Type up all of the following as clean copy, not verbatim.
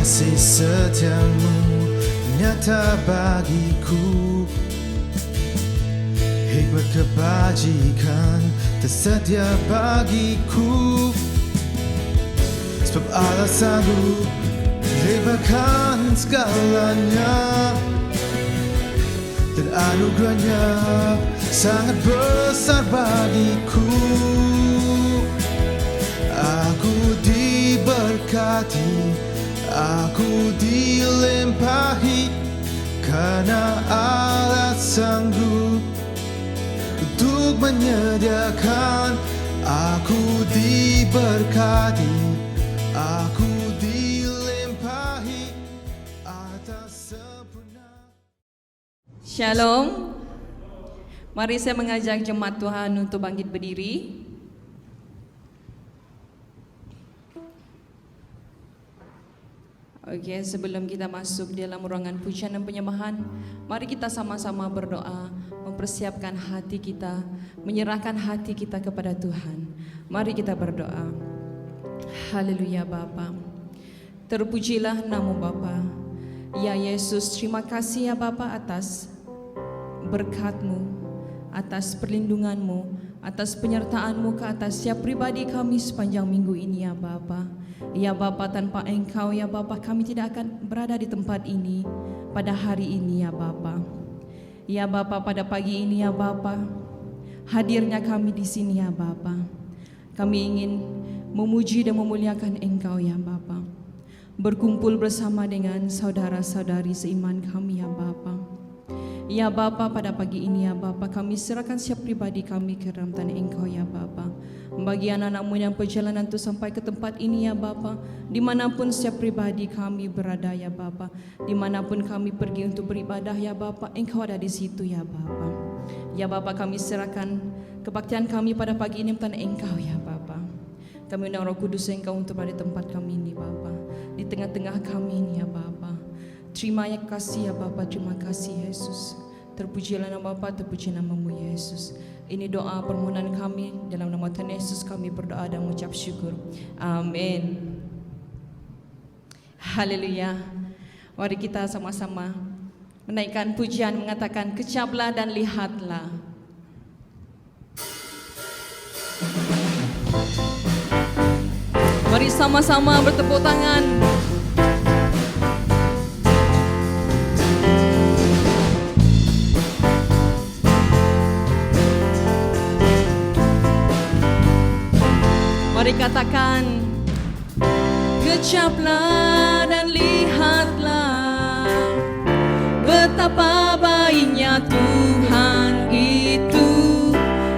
kasih setiamu nyata bagiku. Hikmat kebajikan tersedia bagiku. Sebab Allah sanggup lebarkan segalanya, dan anugerahnya sangat besar bagiku. Aku diberkati, aku dilimpahi, karena Allah sanggup untuk menyediakan. Aku diberkati, aku dilimpahi atas sempurna. Shalom. Mari saya mengajak jemaat Tuhan untuk bangkit berdiri. Oke, sebelum kita masuk dalam ruangan pujian dan penyembahan, mari kita sama-sama berdoa, mempersiapkan hati kita, menyerahkan hati kita kepada Tuhan. Mari kita berdoa. Haleluya Bapa. Terpujilah nama Bapa. Ya Yesus, terima kasih ya Bapa atas berkat-Mu, atas perlindungan-Mu, atas penyertaan-Mu ke atas setiap pribadi kami sepanjang minggu ini ya Bapa. Ya Bapa, tanpa Engkau ya Bapa, kami tidak akan berada di tempat ini pada hari ini ya Bapa. Ya Bapa, pada pagi ini ya Bapa, hadirnya kami di sini ya Bapa. Kami ingin memuji dan memuliakan Engkau ya Bapa. Berkumpul bersama dengan saudara-saudari seiman kami ya Bapa. Ya Bapa, pada pagi ini ya Bapa, kami serahkan setiap pribadi kami ke dalam tangan Engkau ya Bapa. Bagi anak-anak-Mu yang perjalanan itu sampai ke tempat ini ya Bapa, dimanapun setiap pribadi kami berada ya Bapa, dimanapun kami pergi untuk beribadah ya Bapa, Engkau ada di situ ya Bapa. Ya Bapa, kami serahkan kebaktian kami pada pagi ini tangan Engkau ya Bapa. Kami undang Roh Kudus Engkau untuk berada di tempat kami ini Bapa, di tengah-tengah kami ini ya Bapa. Terima kasih ya Bapa, terima kasih Yesus. Terpujilah nama Bapa, terpuji nama-Mu Yesus. Ini doa permohonan kami, dalam nama Tuhan Yesus kami berdoa dan mengucap syukur. Amin. Haleluya. Mari kita sama-sama menaikkan pujian, mengatakan kecaplah dan lihatlah. Mari sama-sama bertepuk tangan. Mari katakan, kecaplah dan lihatlah betapa baiknya Tuhan itu.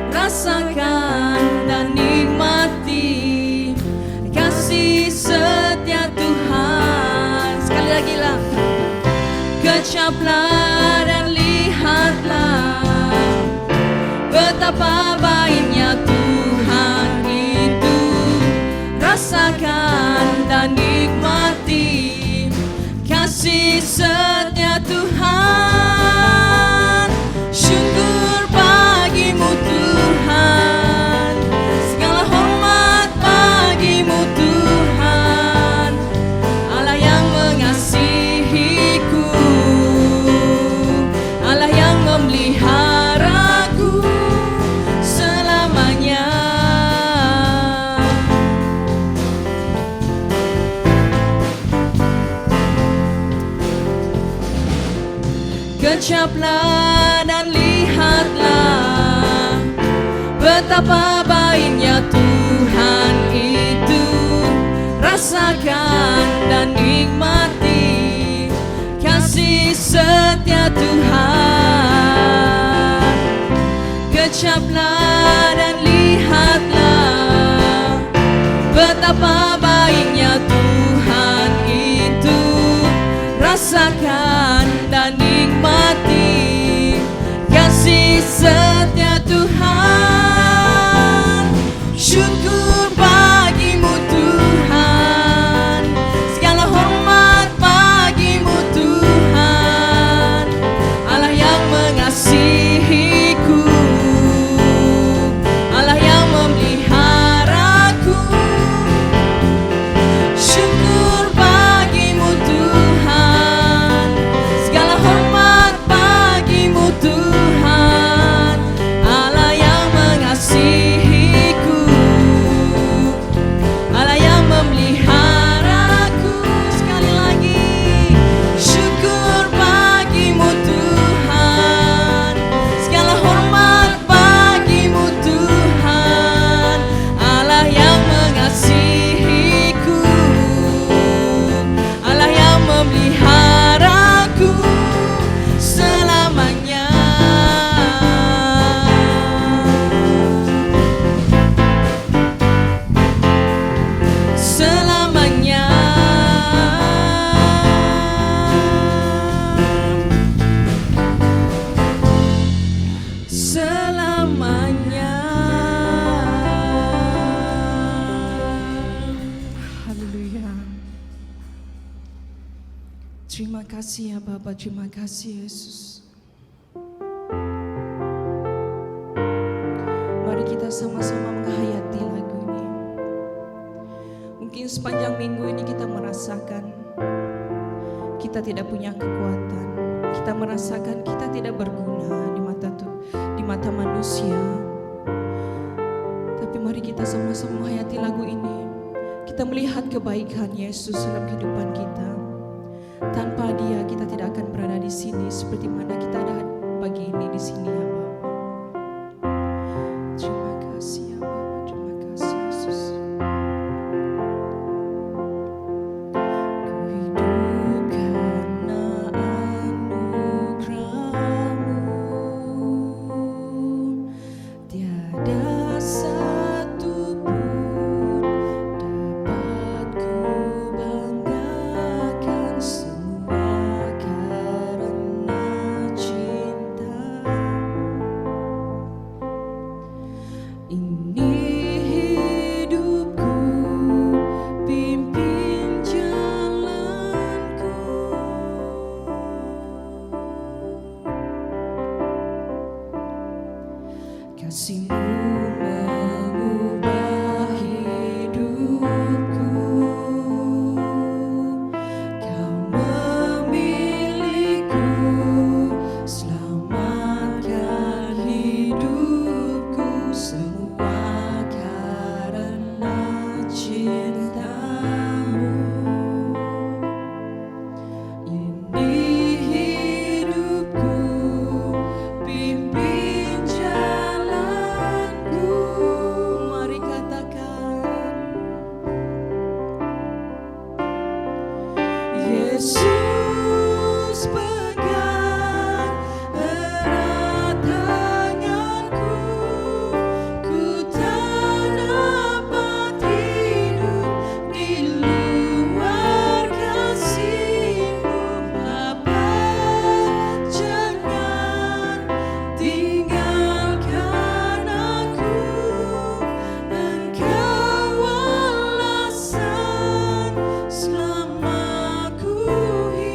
Rasakan dan nikmati kasih setia Tuhan. Sekali lagi lah, kecaplah dan lihatlah betapa baiknya Tuhan itu. Rasakan dan nikmati kasih setia Tuhan. Syukur bagimu Tuhan, segala hormat bagimu Tuhan, Allah yang mengasihiku, Allah yang memeliharaku selamanya. Kecaplah dan lihatlah betapa baiknya Tuhan itu. Rasakan dan nikmati kasih setia Tuhan. Kecaplah dan lihatlah betapa baiknya Tuhan itu. Rasakan dan nikmati kasih setia Tuhan. Syukur bagimu Tuhan, segala hormat bagimu Tuhan, Allah yang mengasihiku, Allah yang memeliharaku Terima kasih ya Bapa, terima kasih Yesus. Mari kita sama-sama menghayati lagu ini. Mungkin sepanjang minggu ini kita merasakan kita tidak punya kekuatan. Kita merasakan kita tidak berguna di mata manusia. Tapi mari kita sama-sama menghayati lagu ini. Kita melihat kebaikan Yesus dalam kehidupan kita. Tanpa Dia kita tidak akan berada di sini seperti mana kita ada pagi ini di sini ya Bapa. Terima kasih ya Bapa, terima kasih Yesus. Ku hidup karena anugerah-Mu, tiada satu pun dapat ku banggakan, semua karena cinta. Ini hidupku, pimpin jalanku. Kasih-Mu mengubah hidupku. Kau memilihku, selamatkan hidupku, semua karena cinta-Mu. Ini hidupku, pimpin jalanku. Mari katakan, Yesus pegang erat tanganku, ku tak dapat hidup di luar kasih-Mu. Bapa, jangan tinggalkan aku, Engkau alasan selama ku hidup.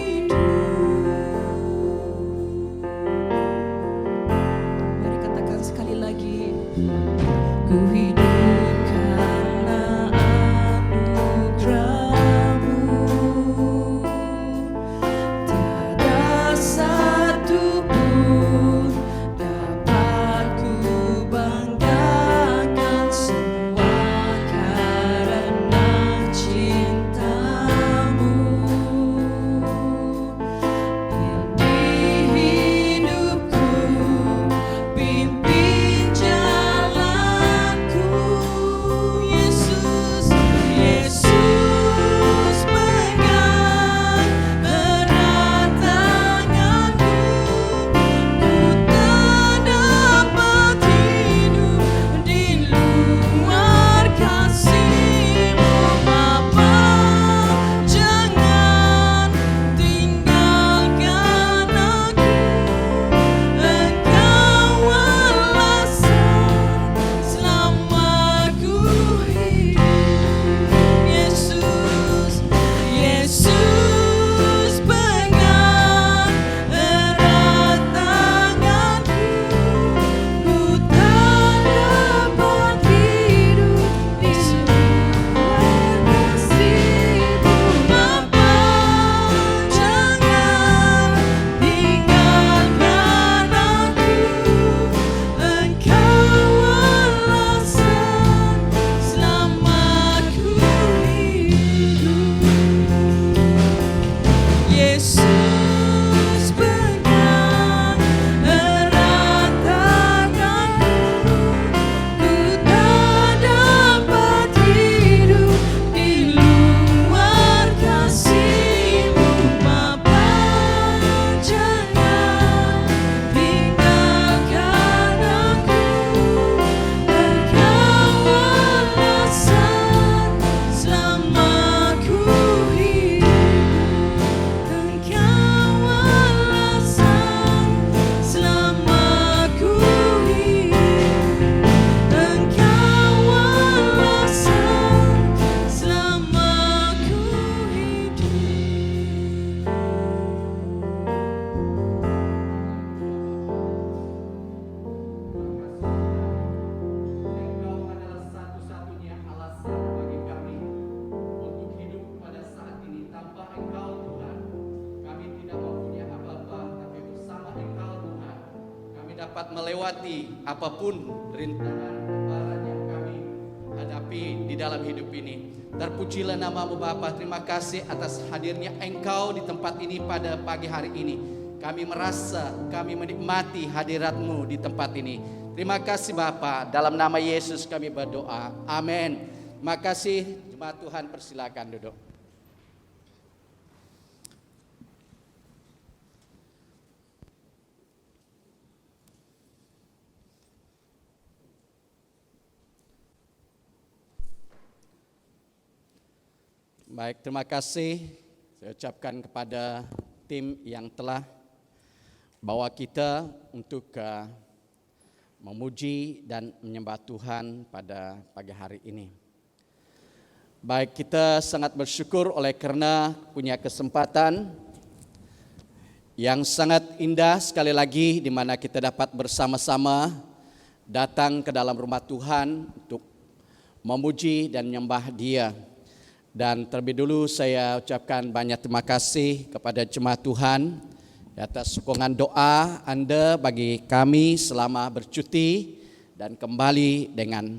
dapat melewati apapun rintangan kebaran yang kami hadapi di dalam hidup ini. Terpujilah nama-Mu Bapa. Terima kasih atas hadirnya Engkau di tempat ini pada pagi hari ini. Kami merasa, kami menikmati hadirat-Mu di tempat ini. Terima kasih Bapa. Dalam nama Yesus kami berdoa. Amin. Terima kasih. Jemaat Tuhan, persilakan duduk. Baik, terima kasih saya ucapkan kepada tim yang telah bawa kita untuk memuji dan menyembah Tuhan pada pagi hari ini. Baik, kita sangat bersyukur oleh karena punya kesempatan yang sangat indah sekali lagi di mana kita dapat bersama-sama datang ke dalam rumah Tuhan untuk memuji dan menyembah Dia. Dan terlebih dulu saya ucapkan banyak terima kasih kepada jemaat Tuhan atas sokongan doa Anda bagi kami selama bercuti dan kembali dengan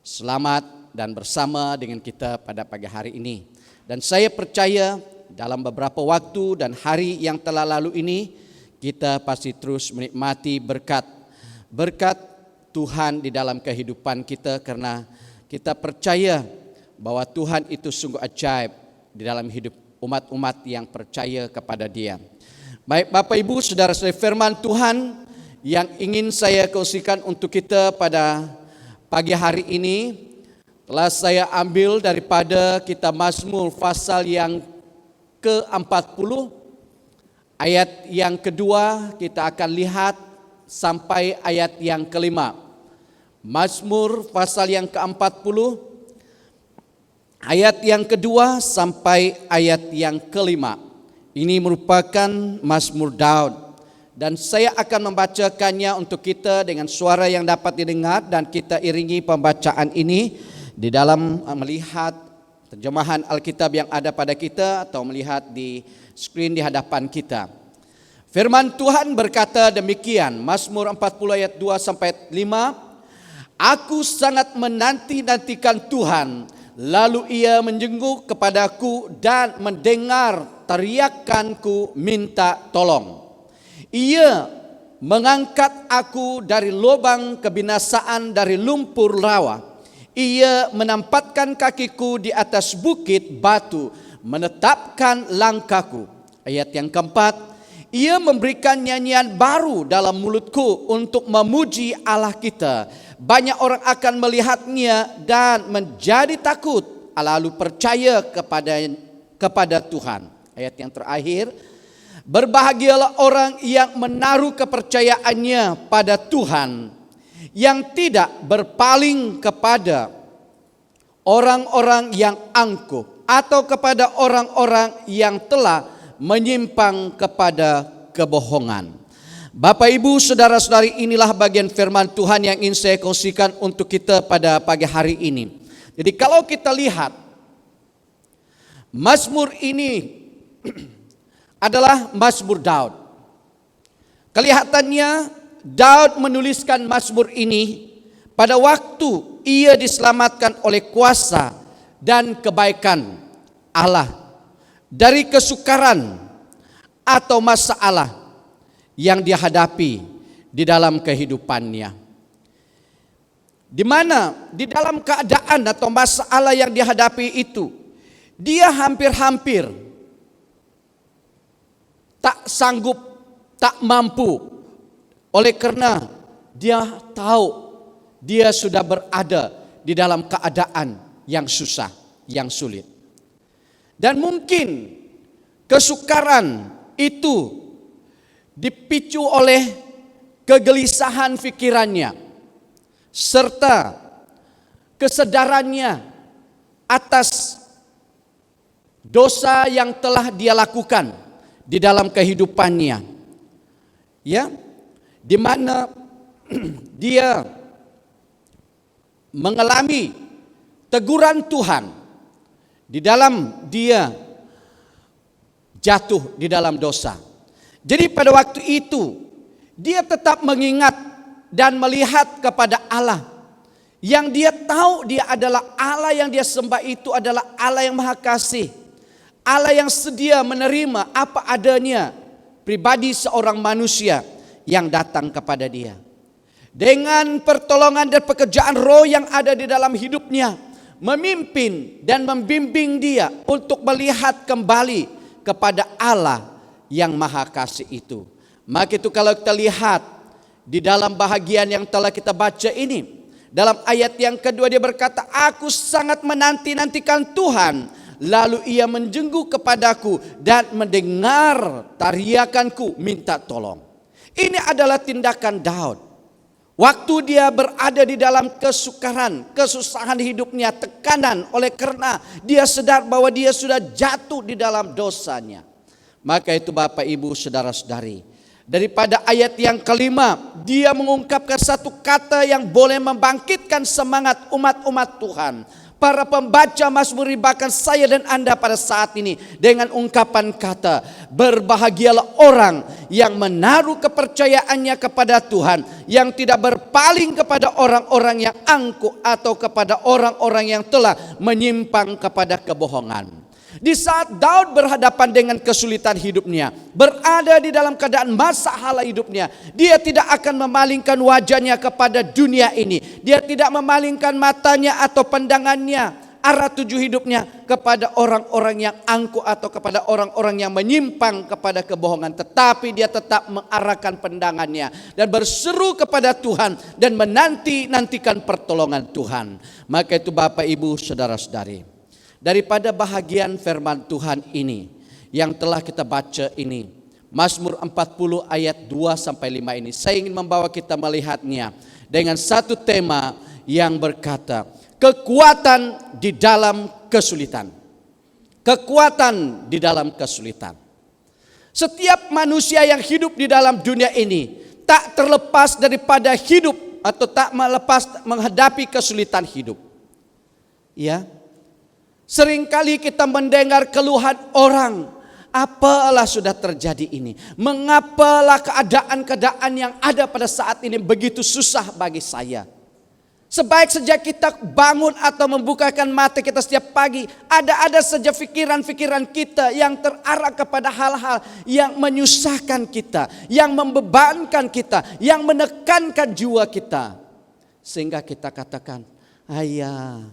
selamat dan bersama dengan kita pada pagi hari ini. Dan saya percaya dalam beberapa waktu dan hari yang telah lalu ini kita pasti terus menikmati berkat Tuhan di dalam kehidupan kita, karena kita percaya bahwa Tuhan itu sungguh ajaib di dalam hidup umat-umat yang percaya kepada Dia. Baik Bapak Ibu, saudara-saudara, firman Tuhan yang ingin saya kongsikan untuk kita pada pagi hari ini telah saya ambil daripada kitab Mazmur pasal yang ke-40 ayat yang kedua, kita akan lihat sampai ayat yang kelima. Mazmur pasal yang ke-40 ayat yang kedua sampai ayat yang kelima. Ini merupakan Mazmur Daud. Dan saya akan membacakannya untuk kita dengan suara yang dapat didengar. Dan kita iringi pembacaan ini di dalam melihat terjemahan Alkitab yang ada pada kita, atau melihat di screen di hadapan kita. Firman Tuhan berkata demikian, Mazmur 40 ayat 2 sampai 5. Aku sangat menanti-nantikan Tuhan, lalu Ia menjenguk kepadaku dan mendengar teriakanku minta tolong. Ia mengangkat aku dari lubang kebinasaan, dari lumpur rawa. Ia menampatkan kakiku di atas bukit batu, menetapkan langkahku. Ayat yang keempat, Ia memberikan nyanyian baru dalam mulutku untuk memuji Allah kita. Banyak orang akan melihatnya dan menjadi takut, lalu percaya kepada Tuhan. Ayat yang terakhir, berbahagialah orang yang menaruh kepercayaannya pada Tuhan, yang tidak berpaling kepada orang-orang yang angkuh atau kepada orang-orang yang telah menyimpang kepada kebohongan. Bapak Ibu, saudara-saudari, inilah bagian firman Tuhan yang ingin saya kongsikan untuk kita pada pagi hari ini. Jadi kalau kita lihat Mazmur ini adalah Mazmur Daud. Kelihatannya Daud menuliskan Mazmur ini pada waktu ia diselamatkan oleh kuasa dan kebaikan Allah dari kesukaran atau masalah yang dia hadapi di dalam kehidupannya. Di mana di dalam keadaan atau masalah yang dihadapi itu, dia hampir-hampir tak sanggup, tak mampu. Oleh karena dia tahu dia sudah berada di dalam keadaan yang susah, yang sulit. Dan mungkin kesukaran itu dipicu oleh kegelisahan pikirannya serta kesadarannya atas dosa yang telah dia lakukan di dalam kehidupannya, ya, di mana dia mengalami teguran Tuhan di dalam dia jatuh di dalam dosa. Jadi pada waktu itu dia tetap mengingat dan melihat kepada Allah. Yang dia tahu dia adalah Allah yang dia sembah itu adalah Allah yang Maha Kasih. Allah yang sedia menerima apa adanya pribadi seorang manusia yang datang kepada dia. Dengan pertolongan dan pekerjaan roh yang ada di dalam hidupnya, memimpin dan membimbing dia untuk melihat kembali kepada Allah yang Maha Kasih itu. Maka itu kalau kita lihat di dalam bahagian yang telah kita baca ini, dalam ayat yang kedua dia berkata, aku sangat menanti-nantikan Tuhan, lalu ia menjenguk kepadaku dan mendengar teriakanku minta tolong. Ini adalah tindakan Daud. Waktu dia berada di dalam kesukaran, kesusahan hidupnya, tekanan oleh karena dia sadar bahwa dia sudah jatuh di dalam dosanya. Maka itu Bapak Ibu saudara-saudari, daripada ayat yang kelima, dia mengungkapkan satu kata yang boleh membangkitkan semangat umat-umat Tuhan. Para pembaca Mazmur bahkan saya dan Anda pada saat ini dengan ungkapan kata, berbahagialah orang yang menaruh kepercayaannya kepada Tuhan, yang tidak berpaling kepada orang-orang yang angkuh atau kepada orang-orang yang telah menyimpang kepada kebohongan. Di saat Daud berhadapan dengan kesulitan hidupnya, berada di dalam keadaan masalah hidupnya, dia tidak akan memalingkan wajahnya kepada dunia ini. Dia tidak memalingkan matanya atau pandangannya, arah tuju hidupnya kepada orang-orang yang angkuh atau kepada orang-orang yang menyimpang kepada kebohongan. Tetapi dia tetap mengarahkan pandangannya dan berseru kepada Tuhan dan menanti-nantikan pertolongan Tuhan. Maka itu Bapak Ibu saudara-saudari, daripada bahagian firman Tuhan ini yang telah kita baca ini, Mazmur 40 ayat 2-5 ini, saya ingin membawa kita melihatnya dengan satu tema yang berkata, kekuatan di dalam kesulitan. Kekuatan di dalam kesulitan. Setiap manusia yang hidup di dalam dunia ini tak terlepas daripada hidup atau tak melepas menghadapi kesulitan hidup. Ya. Seringkali kita mendengar keluhan orang, apalah sudah terjadi ini? Mengapalah keadaan-keadaan yang ada pada saat ini begitu susah bagi saya? Sebaik sejak kita bangun atau membukakan mata kita setiap pagi, ada saja pikiran-pikiran kita yang terarah kepada hal-hal yang menyusahkan kita, yang membebankan kita, yang menekankan jiwa kita. Sehingga kita katakan, ayah,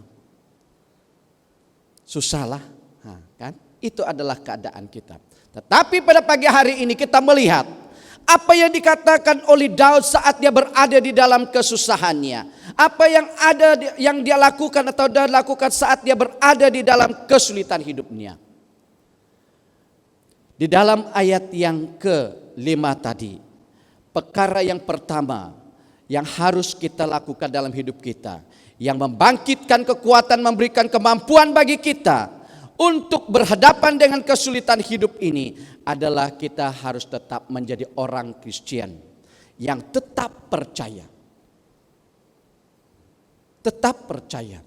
susahlah, kan? Itu adalah keadaan kita. Tetapi pada pagi hari ini kita melihat apa yang dikatakan oleh Daud saat dia berada di dalam kesusahannya. Apa yang dia lakukan atau dia lakukan saat dia berada di dalam kesulitan hidupnya. Di dalam ayat yang ke-5 tadi, perkara yang pertama yang harus kita lakukan dalam hidup kita, yang membangkitkan kekuatan, memberikan kemampuan bagi kita untuk berhadapan dengan kesulitan hidup ini adalah kita harus tetap menjadi orang Kristen yang tetap percaya. Tetap percaya.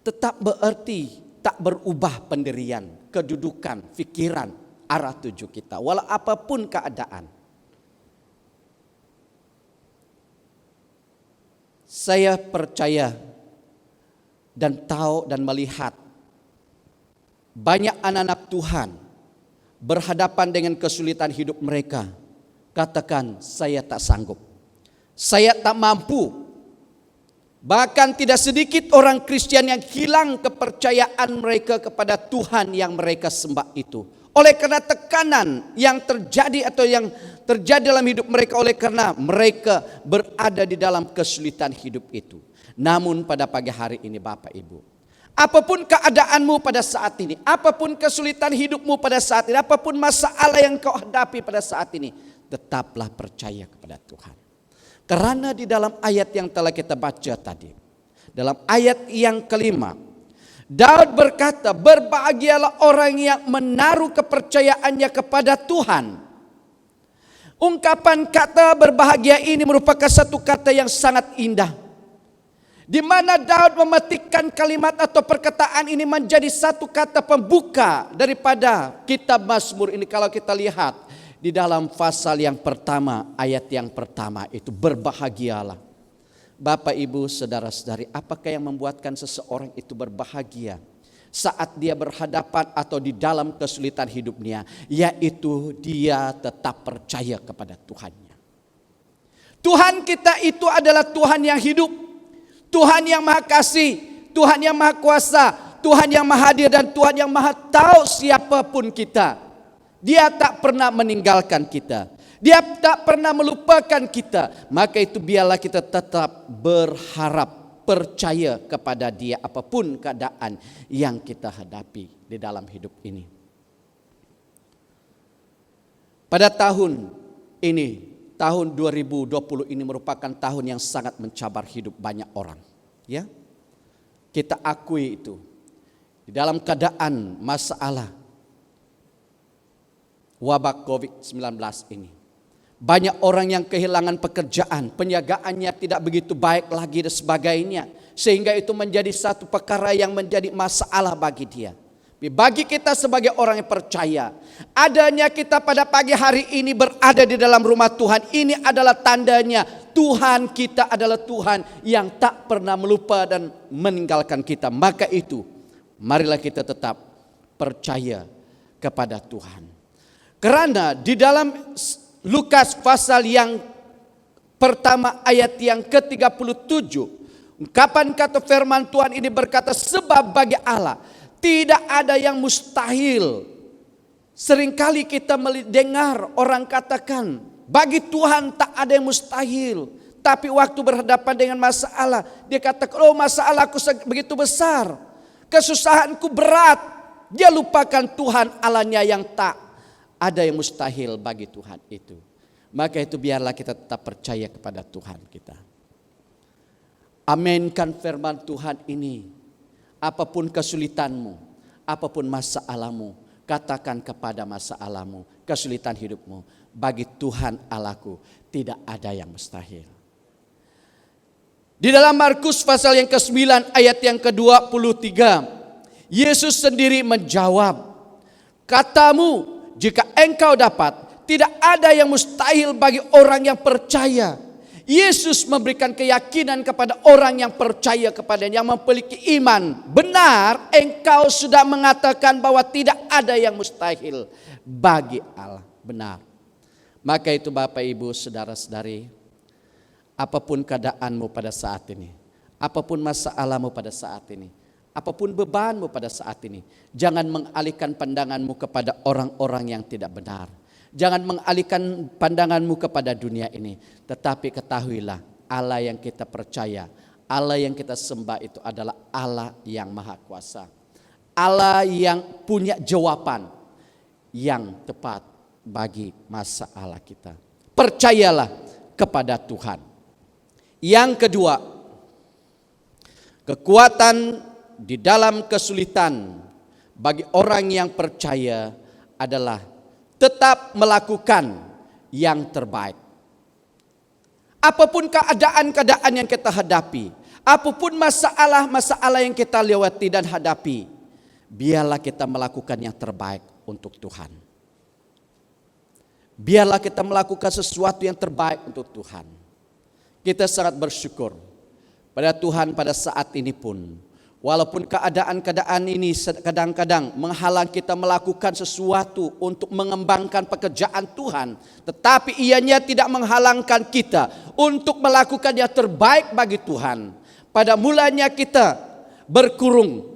Tetap berarti tak berubah pendirian, kedudukan, pikiran, arah tuju kita, walau apapun keadaan. Saya percaya dan tahu dan melihat banyak anak-anak Tuhan berhadapan dengan kesulitan hidup mereka. Katakan, saya tak sanggup, saya tak mampu. Bahkan tidak sedikit orang Kristen yang hilang kepercayaan mereka kepada Tuhan yang mereka sembah itu. Oleh karena tekanan yang terjadi atau yang terjadi dalam hidup mereka, oleh karena mereka berada di dalam kesulitan hidup itu. Namun pada pagi hari ini Bapak Ibu, apapun keadaanmu pada saat ini, apapun kesulitan hidupmu pada saat ini, apapun masalah yang kau hadapi pada saat ini, tetaplah percaya kepada Tuhan. Karena di dalam ayat yang telah kita baca tadi, dalam ayat yang ke-5, Daud berkata, berbahagialah orang yang menaruh kepercayaannya kepada Tuhan. Ungkapan kata berbahagia ini merupakan satu kata yang sangat indah, di mana Daud memetikkan kalimat atau perkataan ini menjadi satu kata pembuka daripada kitab Mazmur ini. Kalau kita lihat di dalam pasal yang pertama, ayat yang pertama itu berbahagialah. Bapak, Ibu, saudara-saudari, apakah yang membuatkan seseorang itu berbahagia saat dia berhadapan atau di dalam kesulitan hidupnya? Yaitu dia tetap percaya kepada Tuhannya. Tuhan kita itu adalah Tuhan yang hidup, Tuhan yang maha kasih, Tuhan yang maha kuasa, Tuhan yang maha hadir, dan Tuhan yang maha tahu siapapun kita. Dia tak pernah meninggalkan kita, Dia tak pernah melupakan kita. Maka itu biarlah kita tetap berharap, percaya kepada Dia apapun keadaan yang kita hadapi di dalam hidup ini. Pada tahun ini, tahun 2020 ini merupakan tahun yang sangat mencabar hidup banyak orang. Ya, kita akui itu. Di dalam keadaan masalah wabah COVID-19 ini, banyak orang yang kehilangan pekerjaan, penjagaannya tidak begitu baik lagi dan sebagainya. Sehingga itu menjadi satu perkara yang menjadi masalah bagi dia. Bagi kita sebagai orang yang percaya, adanya kita pada pagi hari ini berada di dalam rumah Tuhan, ini adalah tandanya Tuhan kita adalah Tuhan yang tak pernah melupa dan meninggalkan kita. Maka itu, marilah kita tetap percaya kepada Tuhan. Karena di dalam Lukas pasal yang pertama ayat yang ke-37, ungkapan kata firman Tuhan ini berkata, sebab bagi Allah tidak ada yang mustahil. Seringkali kita mendengar orang katakan, bagi Tuhan tak ada yang mustahil. Tapi waktu berhadapan dengan masalah, dia katakan, oh masalahku begitu besar, kesusahanku berat. Dia lupakan Tuhan Allahnya yang tak ada yang mustahil bagi Tuhan itu. Maka itu biarlah kita tetap percaya kepada Tuhan kita. Aminkan firman Tuhan ini. Apapun kesulitanmu, apapun masalahmu, katakan kepada masalahmu, kesulitan hidupmu, bagi Tuhan Allahku tidak ada yang mustahil. Di dalam Markus pasal yang ke-9 ayat yang ke-23, Yesus sendiri menjawab, katamu jika engkau dapat, tidak ada yang mustahil bagi orang yang percaya. Yesus memberikan keyakinan kepada orang yang percaya kepadanya, yang memiliki iman. Benar, engkau sudah mengatakan bahwa tidak ada yang mustahil bagi Allah. Benar. Maka itu Bapak, Ibu, saudara-saudari, apapun keadaanmu pada saat ini, apapun masalahmu pada saat ini, apapun bebanmu pada saat ini, jangan mengalihkan pandanganmu kepada orang-orang yang tidak benar. Jangan mengalihkan pandanganmu kepada dunia ini. Tetapi ketahuilah, Allah yang kita percaya, Allah yang kita sembah itu adalah Allah yang maha kuasa. Allah yang punya jawaban yang tepat bagi masalah kita. Percayalah kepada Tuhan. Yang kedua, kekuatan di dalam kesulitan bagi orang yang percaya adalah tetap melakukan yang terbaik. Apapun keadaan-keadaan yang kita hadapi, apapun masalah-masalah yang kita lewati dan hadapi, biarlah kita melakukan yang terbaik untuk Tuhan. Biarlah kita melakukan sesuatu yang terbaik untuk Tuhan. Kita sangat bersyukur pada Tuhan pada saat ini pun. Walaupun keadaan-keadaan ini kadang-kadang menghalang kita melakukan sesuatu untuk mengembangkan pekerjaan Tuhan, tetapi ianya tidak menghalangkan kita untuk melakukan yang terbaik bagi Tuhan. Pada mulanya kita berkurung,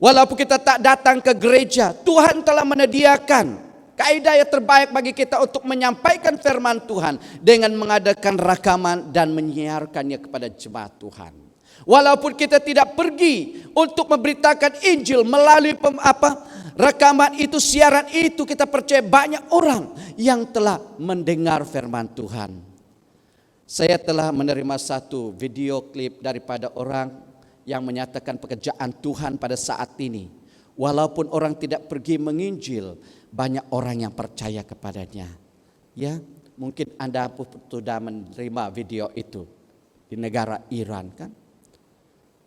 walaupun kita tak datang ke gereja, Tuhan telah menyediakan kaidah yang terbaik bagi kita untuk menyampaikan firman Tuhan dengan mengadakan rakaman dan menyiarkannya kepada jemaat Tuhan. Walaupun kita tidak pergi untuk memberitakan Injil melalui rekaman itu, siaran itu, kita percaya banyak orang yang telah mendengar firman Tuhan. Saya telah menerima satu video klip daripada orang yang menyatakan pekerjaan Tuhan pada saat ini. Walaupun orang tidak pergi menginjil, banyak orang yang percaya kepadanya. Ya, mungkin Anda pun sudah menerima video itu di negara Iran, kan?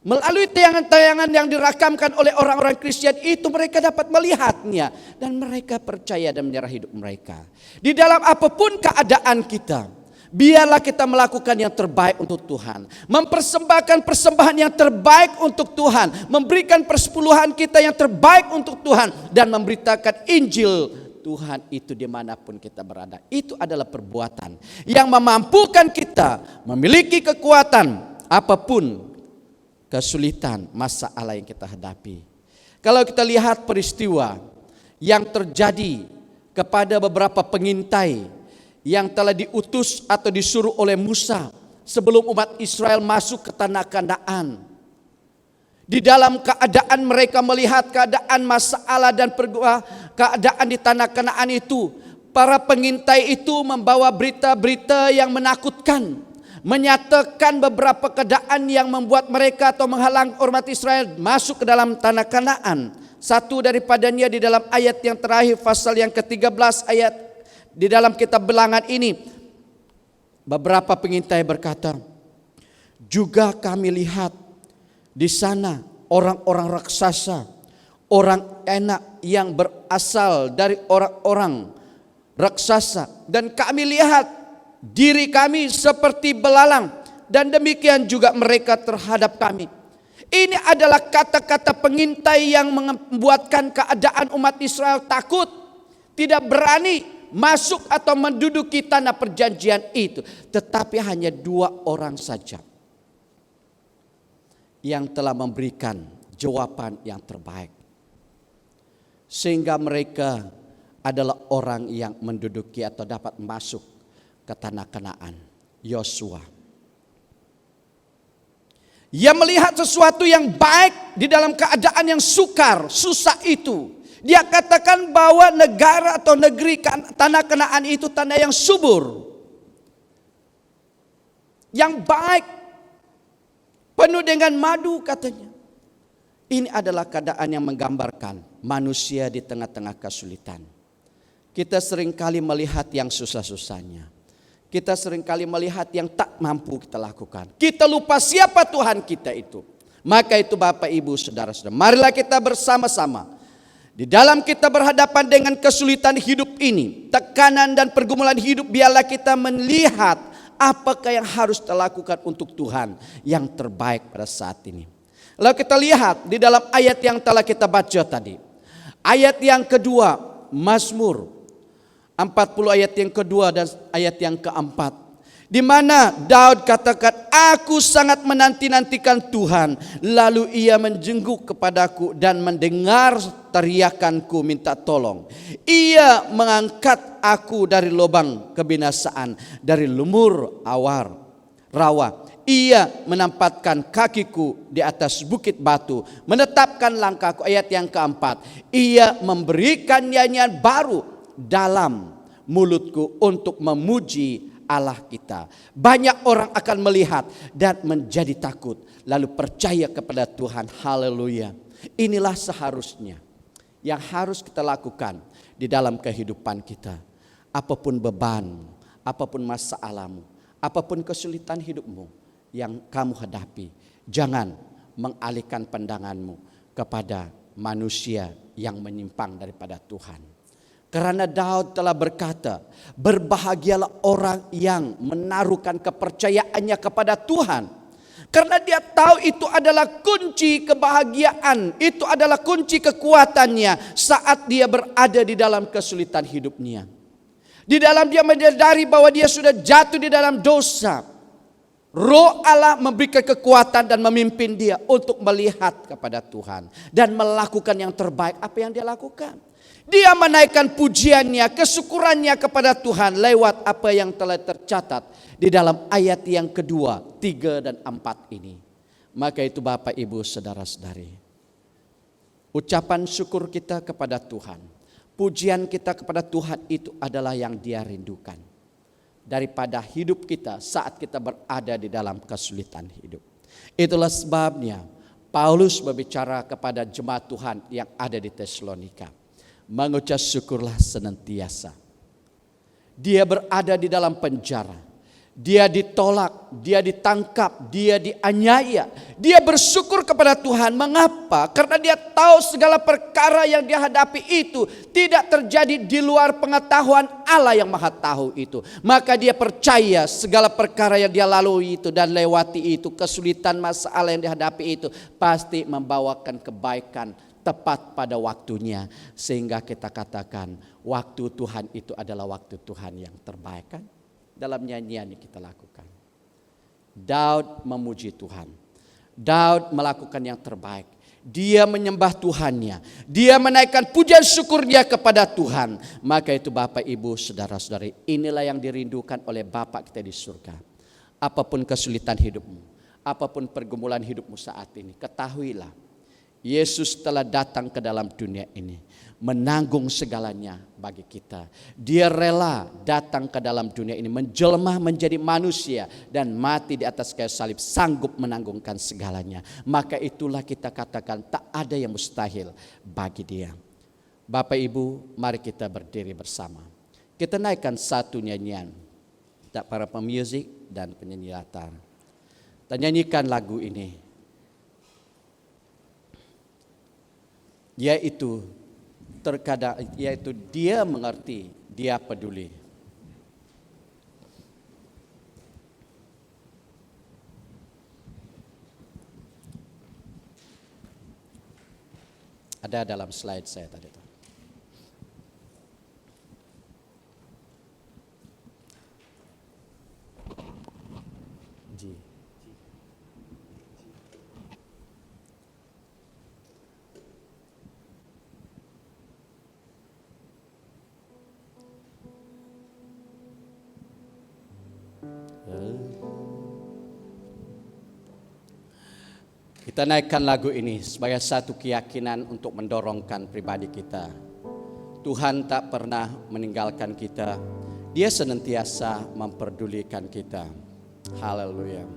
Melalui tayangan-tayangan yang dirakamkan oleh orang-orang Kristen itu mereka dapat melihatnya. Dan mereka percaya dan menyerah hidup mereka. Di dalam apapun keadaan kita, biarlah kita melakukan yang terbaik untuk Tuhan. Mempersembahkan persembahan yang terbaik untuk Tuhan. Memberikan persepuluhan kita yang terbaik untuk Tuhan. Dan memberitakan Injil Tuhan itu dimanapun kita berada. Itu adalah perbuatan yang memampukan kita memiliki kekuatan apapun kesulitan masalah yang kita hadapi. Kalau kita lihat peristiwa yang terjadi kepada beberapa pengintai yang telah diutus atau disuruh oleh Musa sebelum umat Israel masuk ke tanah Kanaan. Di dalam keadaan mereka melihat keadaan masalah dan keadaan di tanah Kanaan itu, para pengintai itu membawa berita-berita yang menakutkan. Menyatakan beberapa keadaan yang membuat mereka atau menghalang umat Israel masuk ke dalam tanah Kanaan. Satu daripadanya di dalam ayat yang terakhir pasal yang ke-13 ayat di dalam kitab Bilangan ini. Beberapa pengintai berkata, juga kami lihat di sana orang-orang raksasa, orang enak yang berasal dari orang-orang raksasa. Dan kami lihat diri kami seperti belalang, dan demikian juga mereka terhadap kami. Ini adalah kata-kata pengintai yang membuatkan keadaan umat Israel takut, tidak berani masuk atau menduduki tanah perjanjian itu. Tetapi hanya 2 orang saja yang telah memberikan jawaban yang terbaik. Sehingga mereka adalah orang yang menduduki atau dapat masuk ke tanah Kanaan. Yosua. Ia melihat sesuatu yang baik di dalam keadaan yang sukar, susah itu. Dia katakan bahwa negara atau negeri tanah Kanaan itu tanah yang subur, yang baik, penuh dengan madu katanya. Ini adalah keadaan yang menggambarkan manusia di tengah-tengah kesulitan. Kita seringkali melihat yang susah-susahnya. Kita seringkali melihat yang tak mampu kita lakukan. Kita lupa siapa Tuhan kita itu. Maka itu Bapak Ibu Saudara-saudara, marilah kita bersama-sama. Di dalam kita berhadapan dengan kesulitan hidup ini, tekanan dan pergumulan hidup, biarlah kita melihat apakah yang harus kita lakukan untuk Tuhan yang terbaik pada saat ini. Lalu kita lihat di dalam ayat yang telah kita baca tadi. Ayat yang kedua, Mazmur 40 ayat yang kedua dan ayat yang keempat. Di mana Daud katakan, aku sangat menanti-nantikan Tuhan. Lalu ia menjenguk kepadaku dan mendengar teriakanku minta tolong. Ia mengangkat aku dari lubang kebinasaan, dari lumur rawa. Ia menempatkan kakiku di atas bukit batu, menetapkan langkahku. Ayat yang keempat, ia memberikan nyanyian baru dalam mulutku untuk memuji Allah kita. Banyak orang akan melihat dan menjadi takut, lalu percaya kepada Tuhan. Haleluya. Inilah seharusnya yang harus kita lakukan di dalam kehidupan kita. Apapun beban, apapun masalahmu, apapun kesulitan hidupmu yang kamu hadapi, jangan mengalihkan pandanganmu kepada manusia yang menyimpang daripada Tuhan. Karena Daud telah berkata, berbahagialah orang yang menaruhkan kepercayaannya kepada Tuhan. Karena dia tahu itu adalah kunci kebahagiaan, itu adalah kunci kekuatannya saat dia berada di dalam kesulitan hidupnya. Di dalam dia menyadari bahwa dia sudah jatuh di dalam dosa. Roh Allah memberikan kekuatan dan memimpin dia untuk melihat kepada Tuhan dan melakukan yang terbaik. Apa yang dia lakukan? Dia menaikkan pujiannya, kesyukurannya kepada Tuhan lewat apa yang telah tercatat di dalam ayat yang kedua, 3 dan 4 ini. Maka itu Bapak Ibu Saudara-saudari, ucapan syukur kita kepada Tuhan, pujian kita kepada Tuhan itu adalah yang Dia rindukan daripada hidup kita saat kita berada di dalam kesulitan hidup. Itulah sebabnya Paulus berbicara kepada jemaat Tuhan yang ada di Tesalonika. Mengucap syukurlah senantiasa. Dia berada di dalam penjara. dia ditolak, dia ditangkap, dia dianiaya. Dia bersyukur kepada Tuhan. Mengapa? Karena dia tahu segala perkara yang dia hadapi itu tidak terjadi di luar pengetahuan Allah yang Maha Tahu itu. Maka dia percaya segala perkara yang dia lalui itu dan lewati itu, kesulitan masalah yang dihadapi itu pasti membawakan kebaikan tepat pada waktunya. Sehingga kita katakan waktu Tuhan itu adalah waktu Tuhan yang terbaik, kan? Dalam nyanyian yang kita lakukan, Daud memuji Tuhan. Daud melakukan yang terbaik. Dia menyembah Tuhannya. Dia menaikkan pujian syukur dia kepada Tuhan. Maka itu Bapak, Ibu, saudara-saudari, inilah yang dirindukan oleh Bapak kita di surga. Apapun kesulitan hidupmu, apapun pergumulan hidupmu saat ini, ketahuilah Yesus telah datang ke dalam dunia ini menanggung segalanya bagi kita. Dia rela datang ke dalam dunia ini, menjelma menjadi manusia dan mati di atas kayu salib, sanggup menanggungkan segalanya. Maka itulah kita katakan tak ada yang mustahil bagi Dia. Bapak Ibu, mari kita berdiri bersama. Kita naikkan satu nyanyian, para pemusik dan penyanyi latar. Kita nyanyikan lagu ini, yaitu terkadang, yaitu Dia mengerti, Dia peduli. Ada dalam slide saya tadi. Kita naikkan lagu ini sebagai satu keyakinan untuk mendorongkan pribadi kita. Tuhan tak pernah meninggalkan kita. Dia senantiasa memperdulikan kita. Haleluya.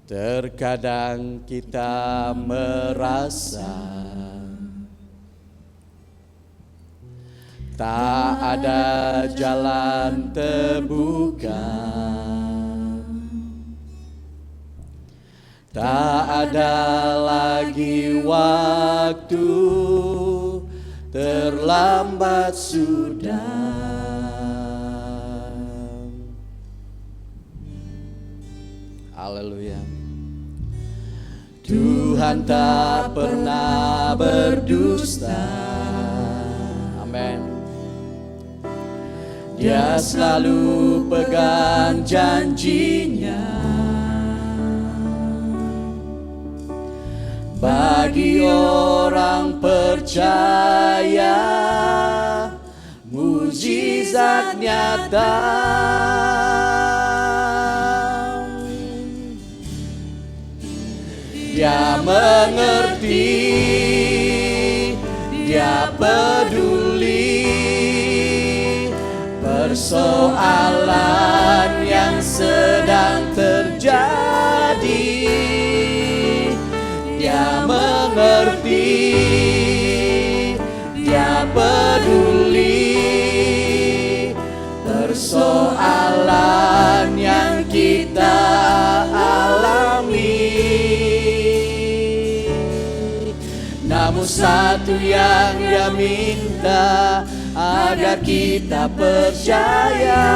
Terkadang kita merasa tak ada jalan terbuka, tak ada lagi waktu, terlambat sudah. Haleluya. Tuhan tak pernah berdusta. Amin. Dia selalu pegang janjinya. Bagi orang percaya, mujizat nyata. Dia mengerti, Dia peduli persoalan yang sedang terjadi. Dia mengerti, Dia peduli persoalan yang kita alami. Namun satu yang Dia minta, agar kita percaya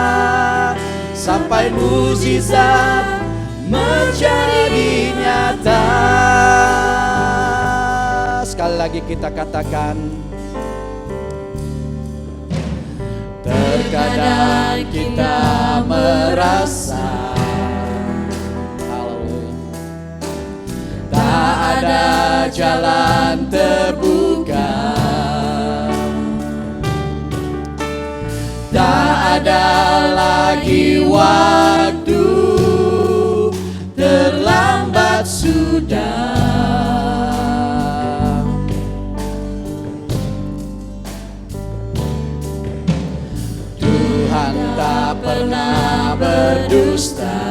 sampai mujizat menjadi nyata. Sekali lagi kita katakan, terkadang kita merasa tak ada jalan terbuka, tak ada lagi waktu, terlambat sudah. Tuhan tak pernah berdusta.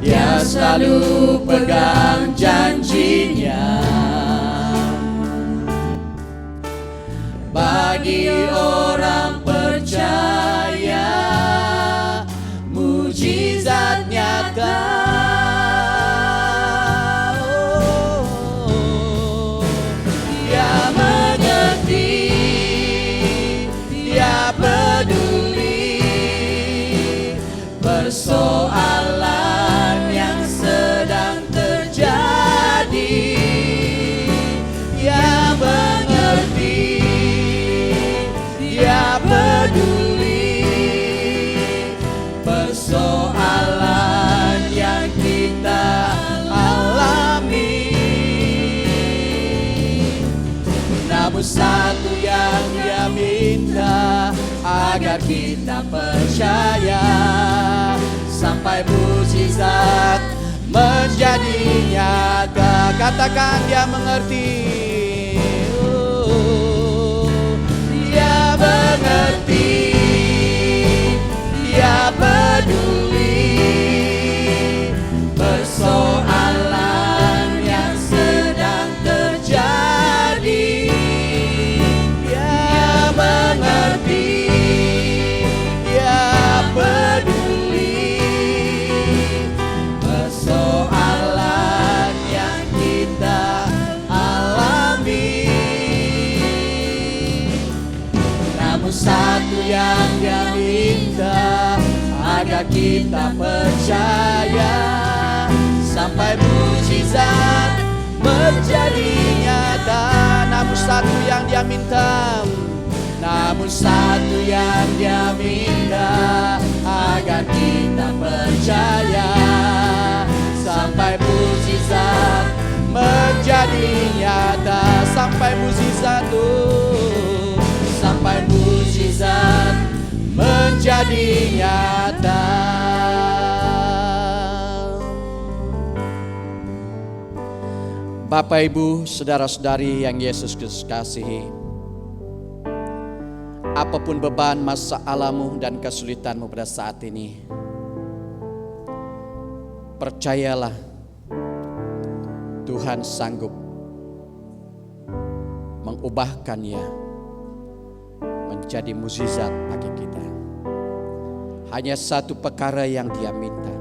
Dia selalu pegang janjinya. Bagi namun satu yang Dia minta, agar kita percaya sampai mukjizat menjadi nyata. Katakan Dia mengerti. Dia mengerti, Dia peduli persoalan yang sedang terjadi. Dia mengerti, Dia peduli persoalan yang kita alami. Namun satu yang Dia minta, agar kita percaya sampai mukjizat menjadi nyata. Namun satu yang Dia minta, namun satu yang Dia minta, agar kita percaya sampai mukjizat menjadi nyata. Sampai mukjizat, sampai mukjizat menjadi nyata. Bapak, Ibu, saudara-saudari yang Yesus Kristus kasihi, apapun beban, masalahmu dan kesulitanmu pada saat ini, percayalah Tuhan sanggup mengubahkannya menjadi mukjizat bagi kita. Hanya satu perkara yang Dia minta,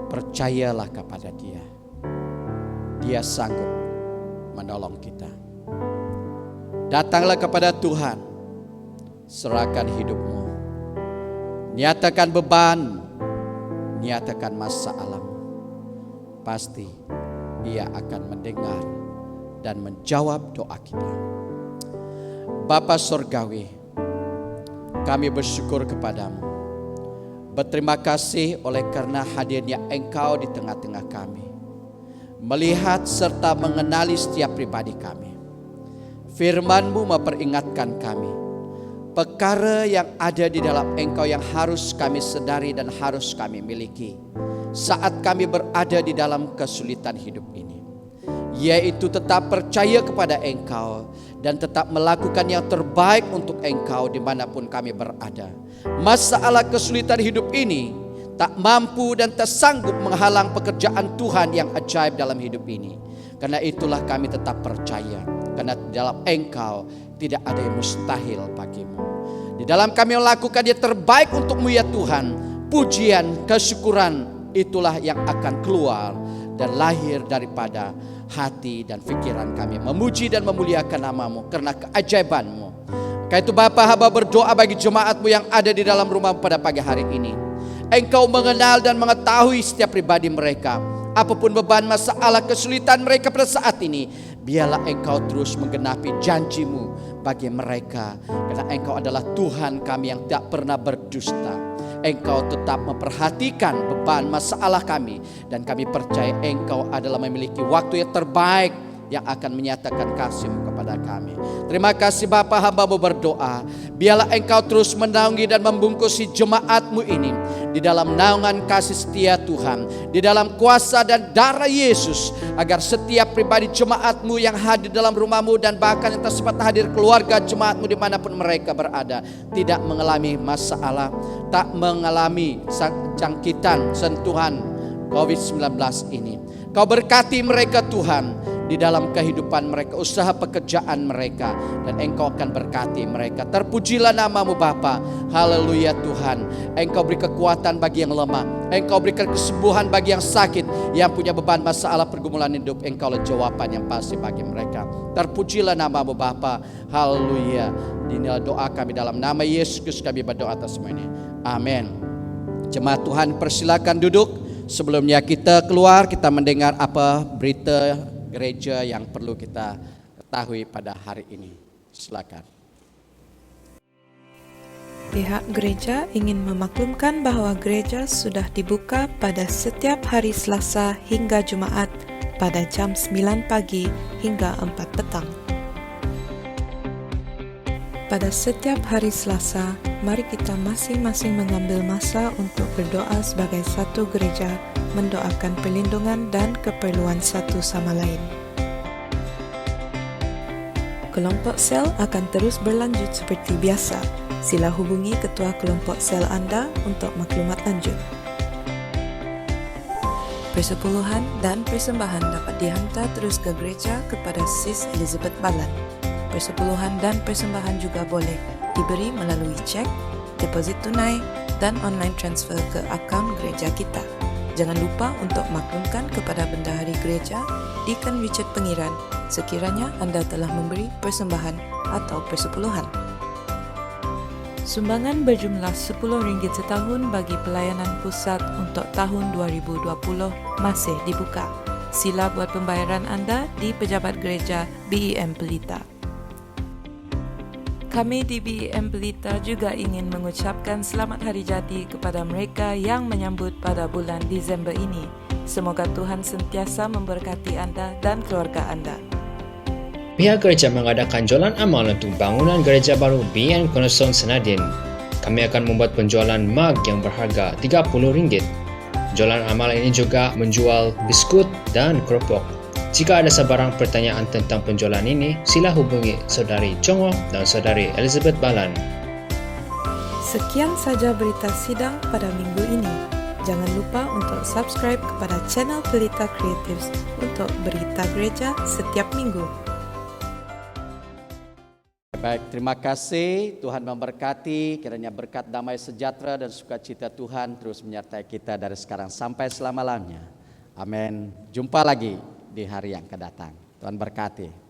percayalah kepada Dia. Dia sanggup menolong kita. Datanglah kepada Tuhan, serahkan hidupmu, nyatakan beban, nyatakan masalahmu. Pasti Dia akan mendengar dan menjawab doa kita. Bapa Surgawi, kami bersyukur kepadamu. Berterima kasih oleh karena hadirnya Engkau di tengah-tengah kami, melihat serta mengenali setiap pribadi kami. Firman-Mu memperingatkan kami perkara yang ada di dalam Engkau yang harus kami sadari dan harus kami miliki saat kami berada di dalam kesulitan hidup ini, yaitu tetap percaya kepada Engkau dan tetap melakukan yang terbaik untuk Engkau dimanapun kami berada. Masalah kesulitan hidup ini tak mampu dan tak sanggup menghalang pekerjaan Tuhan yang ajaib dalam hidup ini. Karena itulah kami tetap percaya, karena dalam Engkau tidak ada yang mustahil bagimu. Di dalam kami melakukan yang terbaik untuk-Mu ya Tuhan, pujian, kesyukuran itulah yang akan keluar dan lahir daripada hati dan pikiran kami, memuji dan memuliakan nama-Mu karena keajaiban-Mu. Karena itu Bapa, hamba berdoa bagi jemaat-Mu yang ada di dalam rumah pada pagi hari ini. Engkau mengenal dan mengetahui setiap pribadi mereka. Apapun beban, masalah, kesulitan mereka pada saat ini, biarlah Engkau terus menggenapi janji-Mu bagi mereka. Karena Engkau adalah Tuhan kami yang tak pernah berdusta. Engkau tetap memperhatikan beban, masalah kami. Dan kami percaya Engkau adalah memiliki waktu yang terbaik yang akan menyatakan kasih-Mu kepada kami. Terima kasih Bapa, hamba-Mu berdoa. Biarlah Engkau terus menaungi dan membungkusi jemaat-Mu ini di dalam naungan kasih setia Tuhan, di dalam kuasa dan darah Yesus, agar setiap pribadi jemaat-Mu yang hadir dalam rumah-Mu dan bahkan yang tak sempat hadir keluarga jemaat-Mu dimanapun mereka berada, tidak mengalami masalah, tak mengalami jangkitan sentuhan COVID-19 ini. Kau berkati mereka Tuhan di dalam kehidupan mereka, usaha pekerjaan mereka, dan Engkau akan berkati mereka. Terpujilah nama-Mu Bapa. Haleluya Tuhan. Engkau beri kekuatan bagi yang lemah, Engkau berikan kesembuhan bagi yang sakit, yang punya beban masalah pergumulan hidup. Engkau lah jawaban yang pasti bagi mereka. Terpujilah nama-Mu Bapa. Haleluya. Inilah doa kami dalam nama Yesus Kristus kami berdoa atas semua ini. Amin. Jemaat Tuhan persilakan duduk. Sebelumnya kita keluar, kita mendengar apa berita gereja yang perlu kita ketahui pada hari ini. Silakan. Pihak gereja ingin memaklumkan bahwa gereja sudah dibuka pada setiap hari Selasa hingga Jumaat pada jam 9 pagi hingga 4 petang. Pada setiap hari Selasa, mari kita masing-masing mengambil masa untuk berdoa sebagai satu gereja, mendoakan perlindungan dan keperluan satu sama lain. Kelompok sel akan terus berlanjut seperti biasa. Sila hubungi ketua kelompok sel anda untuk maklumat lanjut. Persepuluhan dan persembahan dapat dihantar terus ke gereja kepada Sis Elizabeth Balan. Persepuluhan dan persembahan juga boleh diberi melalui cek, deposit tunai dan online transfer ke akaun gereja kita. Jangan lupa untuk maklumkan kepada bendahari gereja, Deacon Richard Pengiran, sekiranya anda telah memberi persembahan atau persepuluhan. Sumbangan berjumlah RM10 setahun bagi pelayanan pusat untuk tahun 2020 masih dibuka. Sila buat pembayaran anda di pejabat gereja BEM Pelita. Kami di BEM Pelita juga ingin mengucapkan selamat hari jadi kepada mereka yang menyambut pada bulan Disember ini. Semoga Tuhan sentiasa memberkati anda dan keluarga anda. Pihak gereja mengadakan jualan amal untuk bangunan gereja baru BN Cornerstone Senadin. Kami akan membuat penjualan mug yang berharga RM30. Jualan amal ini juga menjual biskut dan keropok. Jika ada sebarang pertanyaan tentang penjualan ini, sila hubungi Saudari Chongo dan Saudari Elizabeth Balan. Sekian saja berita sidang pada minggu ini. Jangan lupa untuk subscribe kepada channel Pelita Creatives untuk berita gereja setiap minggu. Baik, terima kasih. Tuhan memberkati. Kiranya berkat damai sejahtera dan sukacita Tuhan terus menyertai kita dari sekarang sampai selama-lamanya. Amin. Jumpa lagi di hari yang akan datang. Tuhan berkati.